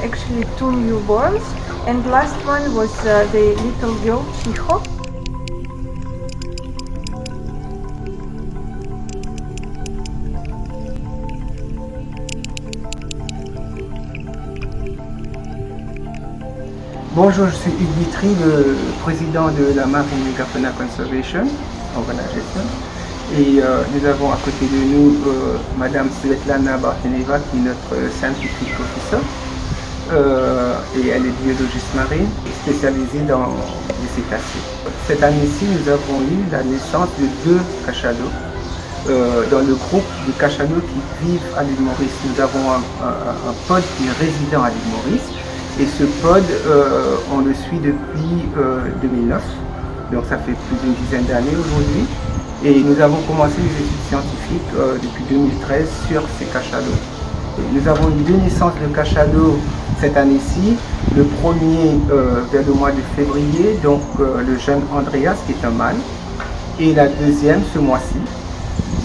actually 2 newborns, and last one was the little girl Chiho. Bonjour, je suis Hugues Vitry, le président de la Marine Megafona Conservation Organization. Et nous avons à côté de nous Madame Svetlana Barteneva, qui est notre scientific officer. Et elle est biologiste marine, spécialisée dans les cétacés. Cette année-ci, nous avons eu la naissance de 2 cachalots. Dans le groupe de cachalots qui vivent à l'île Maurice, nous avons un pod qui est résident à l'île Maurice. Et ce pod, on le suit depuis 2009, donc ça fait plus d'une dizaine d'années aujourd'hui. Et nous avons commencé les études scientifiques depuis 2013 sur ces cachalots. Nous avons eu 2 naissances de cachalots cette année-ci. Le premier vers le mois de février, donc le jeune Andreas qui est un mâle. Et la deuxième ce mois-ci,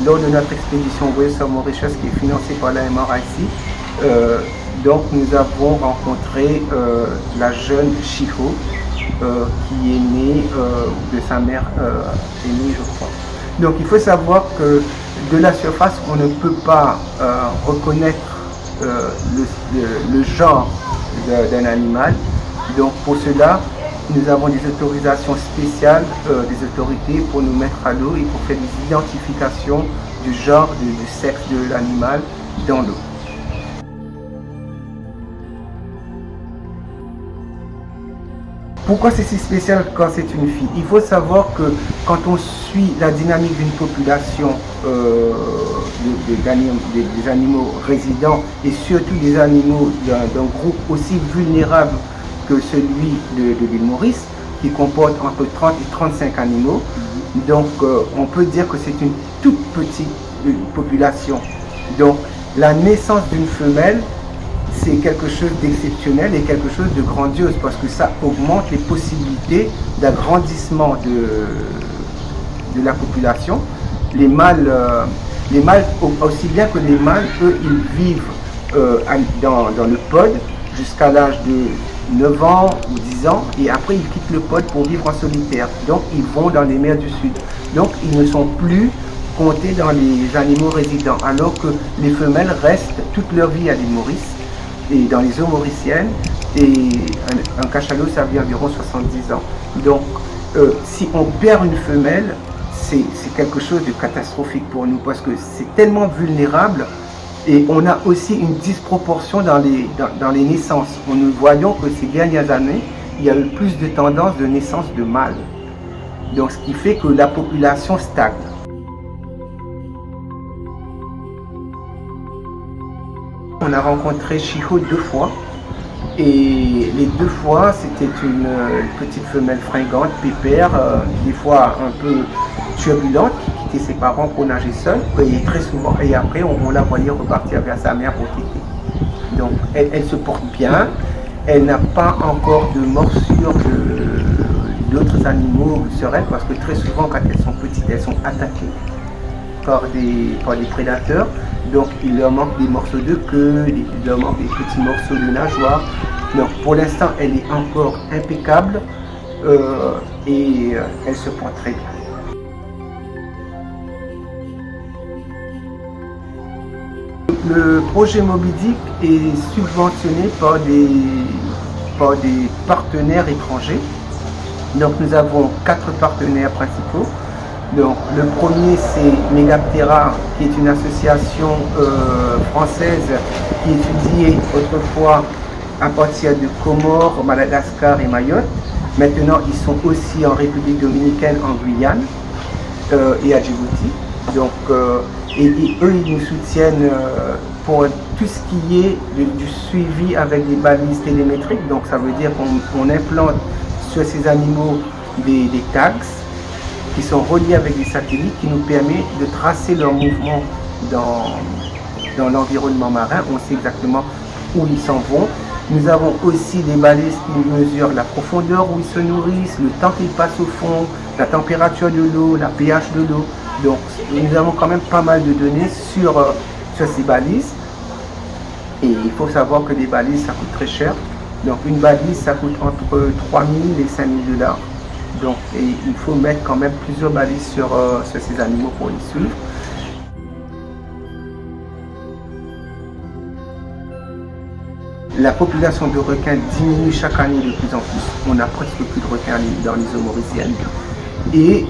lors de notre expédition Wales of Mauritius qui est financée par la MRIC. Donc nous avons rencontré la jeune Chiho qui est née de sa mère aînée, je crois. Donc il faut savoir que de la surface on ne peut pas reconnaître le genre d'un animal. Donc pour cela nous avons des autorisations spéciales des autorités pour nous mettre à l'eau et pour faire des identifications du genre, du sexe de l'animal dans l'eau. Pourquoi c'est si spécial quand c'est une fille? Il faut savoir que quand on suit la dynamique d'une population des animaux résidents et surtout des animaux d'un groupe aussi vulnérable que celui de l'île Maurice, qui comporte entre 30 et 35 animaux, donc on peut dire que c'est une toute petite population. Donc la naissance d'une femelle, c'est quelque chose d'exceptionnel et quelque chose de grandiose parce que ça augmente les possibilités d'agrandissement de la population. Les mâles, aussi bien que les mâles, eux, ils vivent dans le pod jusqu'à l'âge de 9 ans ou 10 ans et après ils quittent le pod pour vivre en solitaire. Donc ils vont dans les mers du Sud. Donc ils ne sont plus comptés dans les animaux résidents alors que les femelles restent toute leur vie à l'île Maurice et dans les eaux mauriciennes, et un cachalot ça vit environ 70 ans. Donc si on perd une femelle, c'est quelque chose de catastrophique pour nous parce que c'est tellement vulnérable et on a aussi une disproportion dans les naissances. Nous voyons que ces dernières années, il y a eu plus de tendance de naissance de mâles. Donc ce qui fait que la population stagne. On a rencontré Chiho 2 fois et les 2 fois c'était une petite femelle fringante, pépère, des fois un peu turbulente qui quittait ses parents pour nager seule et très souvent et après on la voyait repartir vers sa mère pour téter. Donc elle se porte bien, elle n'a pas encore de morsure d'autres animaux sur elle parce que très souvent quand elles sont petites elles sont attaquées par des prédateurs. Donc il leur manque des morceaux de queue, il leur manque des petits morceaux de nageoire. Donc pour l'instant elle est encore impeccable et elle se porte très bien. Le projet Moby Dick est subventionné par des partenaires étrangers. Donc nous avons 4 partenaires principaux. Donc, le premier c'est Megaptera qui est une association française qui étudiait autrefois à partir de Comores, Madagascar et Mayotte. Maintenant ils sont aussi en République dominicaine, en Guyane et à Djibouti. Donc, et eux ils nous soutiennent pour tout ce qui est du suivi avec des balises télémétriques. Donc ça veut dire qu'on implante sur ces animaux des tags qui sont reliés avec des satellites qui nous permettent de tracer leurs mouvements dans l'environnement marin. On sait exactement où ils s'en vont. Nous avons aussi des balises qui mesurent la profondeur où ils se nourrissent, le temps qu'ils passent au fond, la température de l'eau, la pH de l'eau. Donc nous avons quand même pas mal de données sur ces balises. Et il faut savoir que les balises, ça coûte très cher. Donc une balise, ça coûte entre 3 000 et 5 000 $. Donc il faut mettre quand même plusieurs balises sur ces animaux pour les suivre. La population de requins diminue chaque année de plus en plus. On a presque plus de requins dans les eaux mauriciennes. Et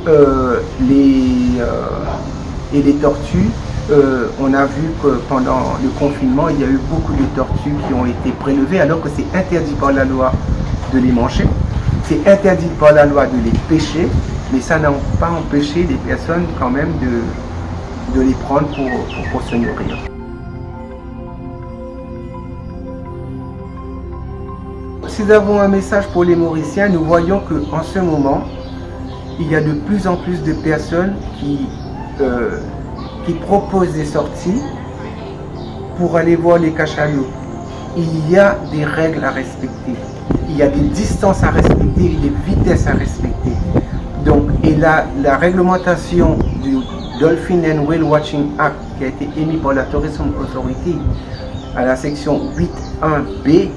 les tortues, on a vu que pendant le confinement, il y a eu beaucoup de tortues qui ont été prélevées alors que c'est interdit par la loi de les manger. C'est interdit par la loi de les pêcher, mais ça n'a pas empêché les personnes quand même de les prendre pour se nourrir. Si nous avons un message pour les Mauriciens, nous voyons qu'en ce moment, il y a de plus en plus de personnes qui proposent des sorties pour aller voir les cachalots. Il y a des règles à respecter, il y a des distances à respecter et des vitesses à respecter. Donc, et la réglementation du Dolphin and Whale Watching Act qui a été émis par la Tourism Authority à la section 8.1b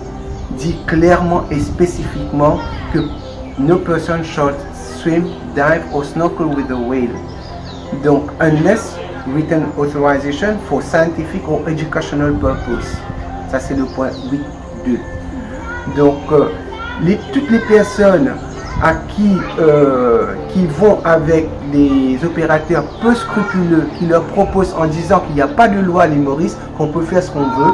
dit clairement et spécifiquement que no person shall swim, dive or snorkel with a whale. Donc, unless written authorization for scientific or educational purpose. Ça, c'est le point 8.2. Donc, toutes les personnes à qui vont avec des opérateurs peu scrupuleux, qui leur proposent en disant qu'il n'y a pas de loi à l'île Maurice, qu'on peut faire ce qu'on veut,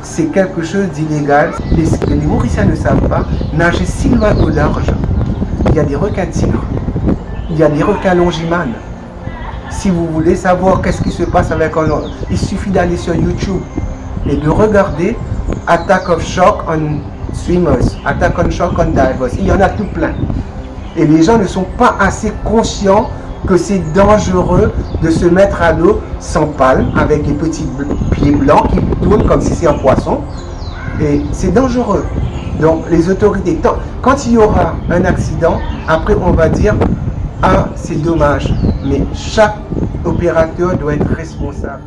c'est quelque chose d'illégal. Les Mauriciens ne savent pas nager si loin au large. Il y a des requins tigres, il y a des requins longimanes. Si vous voulez savoir qu'est-ce qui se passe avec un autre, il suffit d'aller sur YouTube et de regarder Attack of Shark on Swimmers, Attack on Shark on Divers. Il y en a tout plein. Et les gens ne sont pas assez conscients que c'est dangereux de se mettre à l'eau sans palme, avec des petits pieds blancs qui tournent comme si c'était un poisson. Et c'est dangereux. Donc les autorités, quand il y aura un accident, après on va dire « Ah, c'est dommage ». Mais chaque opérateur doit être responsable.